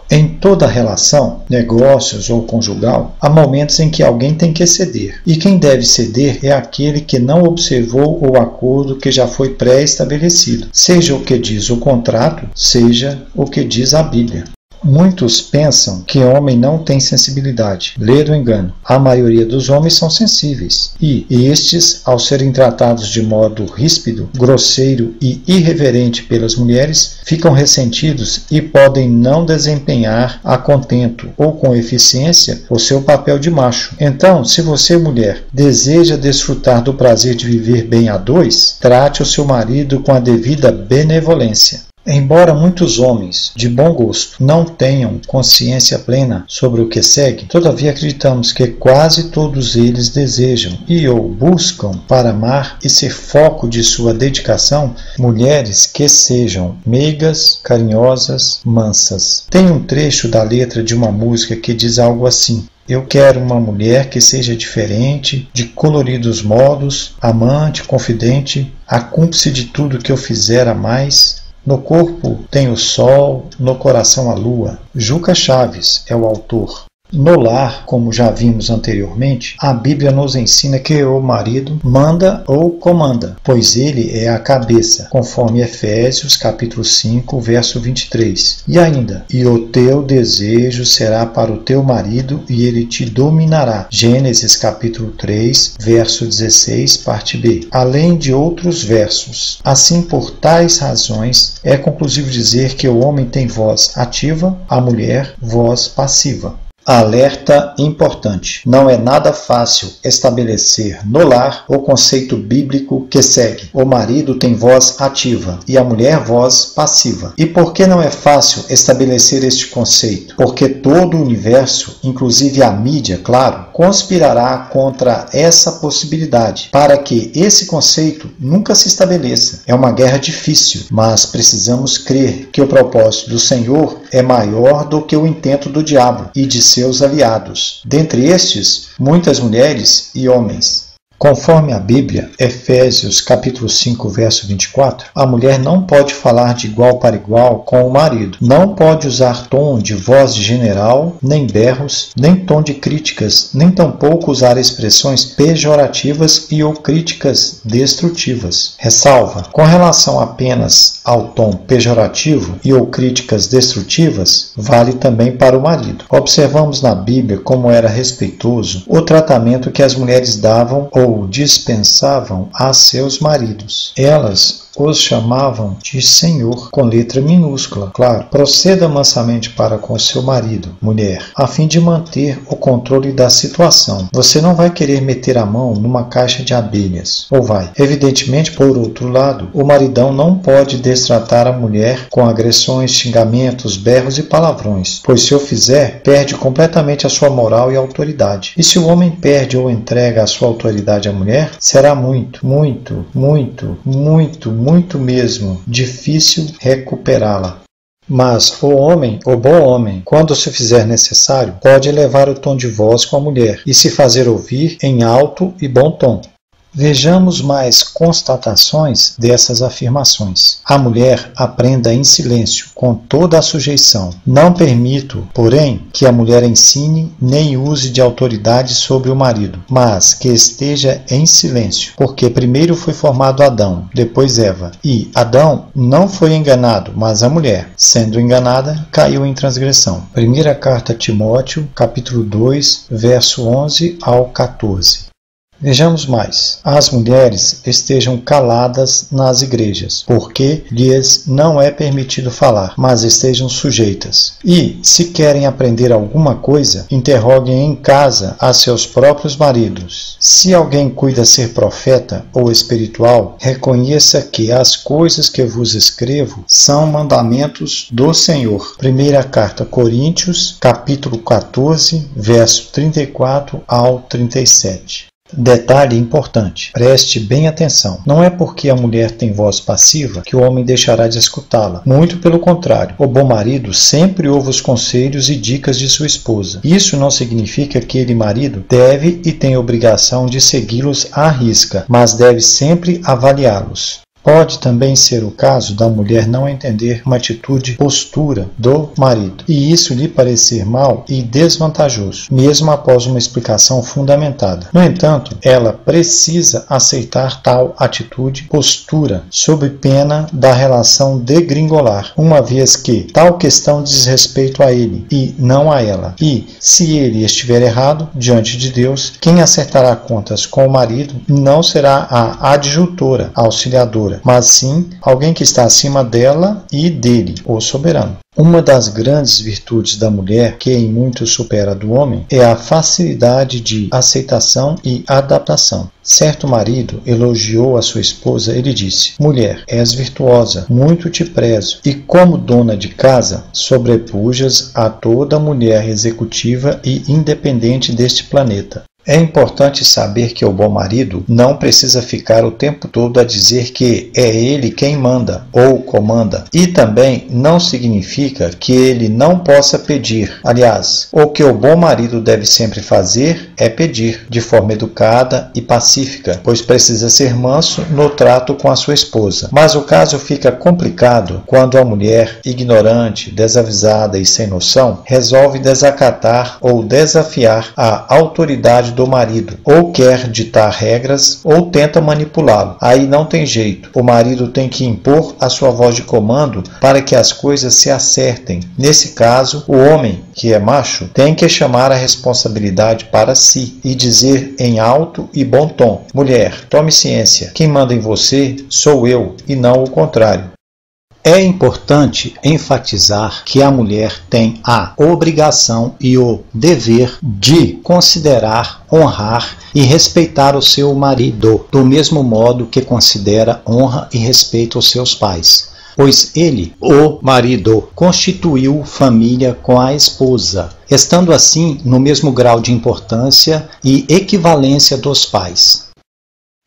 Em toda relação, negócios ou conjugal, há momentos em que alguém tem que ceder. E quem deve ceder é aquele que não observou o acordo que já foi pré-estabelecido, seja o que diz o contrato, seja o que diz a Bíblia. Muitos pensam que homem não tem sensibilidade. Lê do engano. A maioria dos homens são sensíveis. E estes, ao serem tratados de modo ríspido, grosseiro e irreverente pelas mulheres, ficam ressentidos e podem não desempenhar a contento ou com eficiência o seu papel de macho. Então, se você, mulher, deseja desfrutar do prazer de viver bem a dois, trate o seu marido com a devida benevolência. Embora muitos homens de bom gosto não tenham consciência plena sobre o que segue, todavia acreditamos que quase todos eles desejam e ou buscam para amar e ser foco de sua dedicação mulheres que sejam meigas, carinhosas, mansas. Tem um trecho da letra de uma música que diz algo assim: eu quero uma mulher que seja diferente, de coloridos modos, amante, confidente, a cúmplice de tudo que eu fizer a mais. No corpo tem o sol, no coração a lua. Juca Chaves é o autor. No lar, como já vimos anteriormente, a Bíblia nos ensina que o marido manda ou comanda, pois ele é a cabeça, conforme Efésios capítulo 5, verso 23. E ainda, e o teu desejo será para o teu marido e ele te dominará. Gênesis capítulo 3, verso 16, parte B. Além de outros versos. Assim, por tais razões, é conclusivo dizer que o homem tem voz ativa, a mulher voz passiva. Alerta importante. Não é nada fácil estabelecer no lar o conceito bíblico que segue. O marido tem voz ativa e a mulher voz passiva. E por que não é fácil estabelecer este conceito? Porque todo o universo, inclusive a mídia, claro, conspirará contra essa possibilidade para que esse conceito nunca se estabeleça. É uma guerra difícil, mas precisamos crer que o propósito do Senhor é maior do que o intento do diabo e de seus aliados, dentre estes, muitas mulheres e homens. Conforme a Bíblia, Efésios capítulo 5, verso 24, a mulher não pode falar de igual para igual com o marido, não pode usar tom de voz de general, nem berros, nem tom de críticas, nem tampouco usar expressões pejorativas e ou críticas destrutivas. Ressalva, com relação apenas ao tom pejorativo e ou críticas destrutivas, vale também para o marido. Observamos na Bíblia como era respeitoso o tratamento que as mulheres davam ou dispensavam a seus maridos. Elas os chamavam de Senhor, com letra minúscula. Claro, proceda mansamente para com seu marido, mulher, a fim de manter o controle da situação. Você não vai querer meter a mão numa caixa de abelhas, ou vai? Evidentemente, por outro lado, o maridão não pode destratar a mulher com agressões, xingamentos, berros e palavrões, pois se o fizer, perde completamente a sua moral e autoridade. E se o homem perde ou entrega a sua autoridade à mulher, será muito mesmo difícil recuperá-la. Mas o homem, o bom homem, quando se fizer necessário, pode elevar o tom de voz com a mulher e se fazer ouvir em alto e bom tom. Vejamos mais constatações dessas afirmações. A mulher aprenda em silêncio, com toda a sujeição. Não permito, porém, que a mulher ensine nem use de autoridade sobre o marido, mas que esteja em silêncio, porque primeiro foi formado Adão, depois Eva. E Adão não foi enganado, mas a mulher, sendo enganada, caiu em transgressão. Primeira carta a Timóteo, capítulo 2, verso 11 ao 14. Vejamos mais. As mulheres estejam caladas nas igrejas, porque lhes não é permitido falar, mas estejam sujeitas. E, se querem aprender alguma coisa, interroguem em casa a seus próprios maridos. Se alguém cuida ser profeta ou espiritual, reconheça que as coisas que vos escrevo são mandamentos do Senhor. Primeira carta a Coríntios, capítulo 14, verso 34 ao 37. Detalhe importante, preste bem atenção. Não é porque a mulher tem voz passiva que o homem deixará de escutá-la. Muito pelo contrário, o bom marido sempre ouve os conselhos e dicas de sua esposa. Isso não significa que ele, marido, deve e tem obrigação de segui-los à risca, mas deve sempre avaliá-los. Pode também ser o caso da mulher não entender uma atitude, postura do marido, e isso lhe parecer mal e desvantajoso, mesmo após uma explicação fundamentada. No entanto, ela precisa aceitar tal atitude, postura, sob pena da relação degringolar, uma vez que tal questão diz respeito a ele e não a ela. E, se ele estiver errado, diante de Deus, quem acertará contas com o marido não será a adjutora, a auxiliadora, mas sim alguém que está acima dela e dele, o soberano. Uma das grandes virtudes da mulher, que em muito supera a do homem, é a facilidade de aceitação e adaptação. Certo marido elogiou a sua esposa e lhe disse: mulher, és virtuosa, muito te prezo, e como dona de casa, sobrepujas a toda mulher executiva e independente deste planeta. É importante saber que o bom marido não precisa ficar o tempo todo a dizer que é ele quem manda ou comanda, e também não significa que ele não possa pedir. Aliás, o que o bom marido deve sempre fazer é pedir, de forma educada e pacífica, pois precisa ser manso no trato com a sua esposa. Mas o caso fica complicado quando a mulher, ignorante, desavisada e sem noção, resolve desacatar ou desafiar a autoridade do marido, ou quer ditar regras, ou tenta manipulá-lo. Aí não tem jeito. O marido tem que impor a sua voz de comando para que as coisas se acertem. Nesse caso, o homem, que é macho, tem que chamar a responsabilidade para si e dizer em alto e bom tom: mulher, tome ciência, quem manda em você sou eu e não o contrário. É importante enfatizar que a mulher tem a obrigação e o dever de considerar, honrar e respeitar o seu marido, do mesmo modo que considera, honra e respeita os seus pais, pois ele, o marido, constituiu família com a esposa, estando assim no mesmo grau de importância e equivalência dos pais.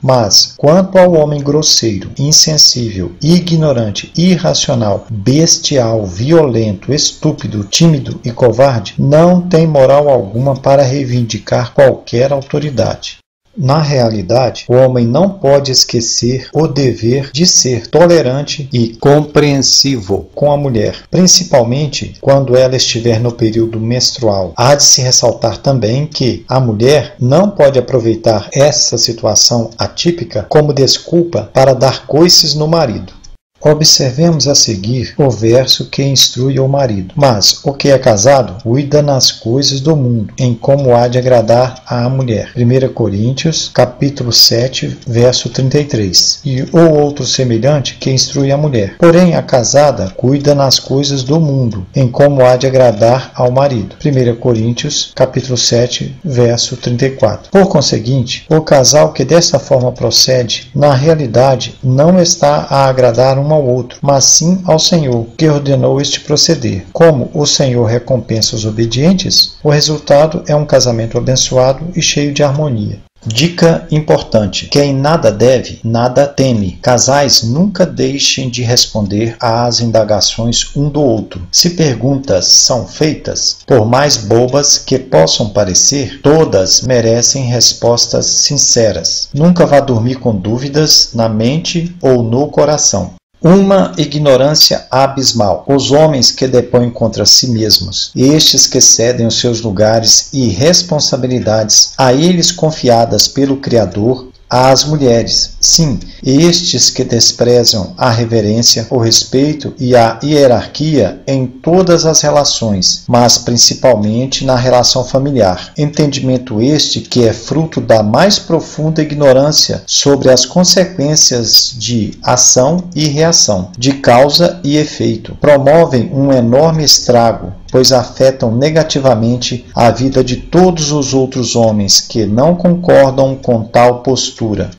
Mas, quanto ao homem grosseiro, insensível, ignorante, irracional, bestial, violento, estúpido, tímido e covarde, não tem moral alguma para reivindicar qualquer autoridade. Na realidade, o homem não pode esquecer o dever de ser tolerante e compreensivo com a mulher, principalmente quando ela estiver no período menstrual. Há de se ressaltar também que a mulher não pode aproveitar essa situação atípica como desculpa para dar coices no marido. Observemos a seguir o verso que instrui o marido. Mas o que é casado cuida nas coisas do mundo, em como há de agradar à mulher. 1 Coríntios, capítulo 7, verso 33. E o outro semelhante que instrui a mulher. Porém, a casada cuida nas coisas do mundo, em como há de agradar ao marido. 1 Coríntios, capítulo 7, verso 34. Por conseguinte, o casal que dessa forma procede, na realidade, não está a agradar um ao outro, mas sim ao Senhor, que ordenou este proceder. Como o Senhor recompensa os obedientes, o resultado é um casamento abençoado e cheio de harmonia. Dica importante: quem nada deve, nada teme. Casais nunca deixem de responder às indagações um do outro. Se perguntas são feitas, por mais bobas que possam parecer, todas merecem respostas sinceras. Nunca vá dormir com dúvidas na mente ou no coração. Uma ignorância abismal. Os homens que depõem contra si mesmos, estes que cedem os seus lugares e responsabilidades a eles confiadas pelo Criador, às mulheres. Sim, estes que desprezam a reverência, o respeito e a hierarquia em todas as relações, mas principalmente na relação familiar. Entendimento este que é fruto da mais profunda ignorância sobre as consequências de ação e reação, de causa e efeito. Promovem um enorme estrago, pois afetam negativamente a vida de todos os outros homens que não concordam com tal postura.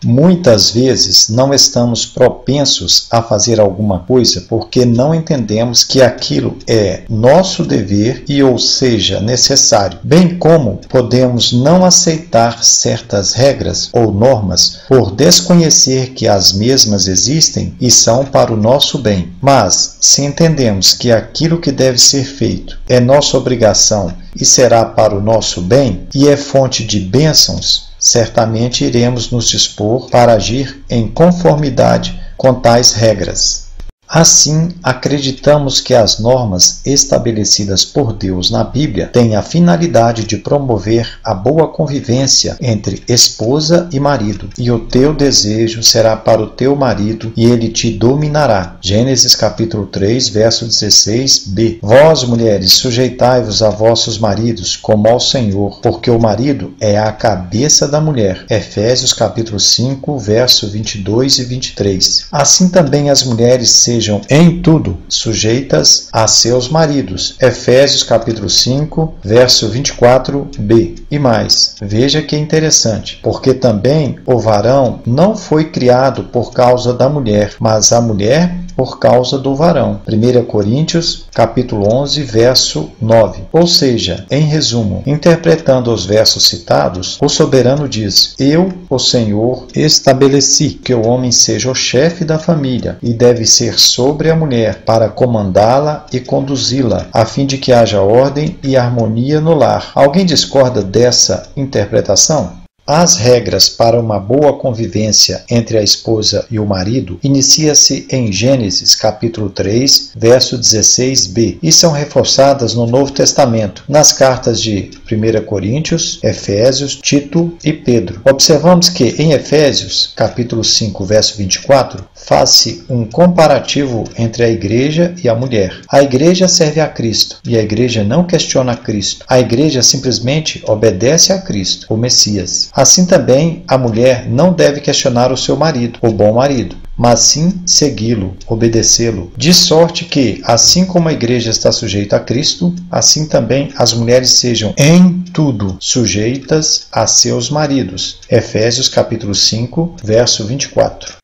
Muitas vezes não estamos propensos a fazer alguma coisa porque não entendemos que aquilo é nosso dever e, ou seja, necessário, bem como podemos não aceitar certas regras ou normas por desconhecer que as mesmas existem e são para o nosso bem. Mas, se entendemos que aquilo que deve ser feito é nossa obrigação e será para o nosso bem e é fonte de bênçãos, certamente iremos nos dispor para agir em conformidade com tais regras. Assim, acreditamos que as normas estabelecidas por Deus na Bíblia têm a finalidade de promover a boa convivência entre esposa e marido, e o teu desejo será para o teu marido e ele te dominará. Gênesis capítulo 3, verso 16b. Vós, mulheres, sujeitai-vos a vossos maridos como ao Senhor, porque o marido é a cabeça da mulher. Efésios capítulo 5, verso 22 e 23. Assim também as mulheres sejam em tudo sujeitas a seus maridos. Efésios capítulo 5, verso 24b. E mais, veja que interessante, porque também o varão não foi criado por causa da mulher, mas a mulher por causa do varão. 1 Coríntios, capítulo 11, verso 9. Ou seja, em resumo, interpretando os versos citados, o soberano diz: Eu, o Senhor, estabeleci que o homem seja o chefe da família e deve ser sobre a mulher para comandá-la e conduzi-la, a fim de que haja ordem e harmonia no lar. Alguém discorda dessa interpretação? As regras para uma boa convivência entre a esposa e o marido inicia-se em Gênesis capítulo 3, verso 16b, e são reforçadas no Novo Testamento, nas cartas de 1 Coríntios, Efésios, Tito e Pedro. Observamos que em Efésios capítulo 5, verso 24, faz-se um comparativo entre a igreja e a mulher. A igreja serve a Cristo e a igreja não questiona Cristo. A igreja simplesmente obedece a Cristo, o Messias. Assim também, a mulher não deve questionar o seu marido, o bom marido, mas sim segui-lo, obedecê-lo. De sorte que, assim como a igreja está sujeita a Cristo, assim também as mulheres sejam em tudo sujeitas a seus maridos. Efésios capítulo 5, verso 24.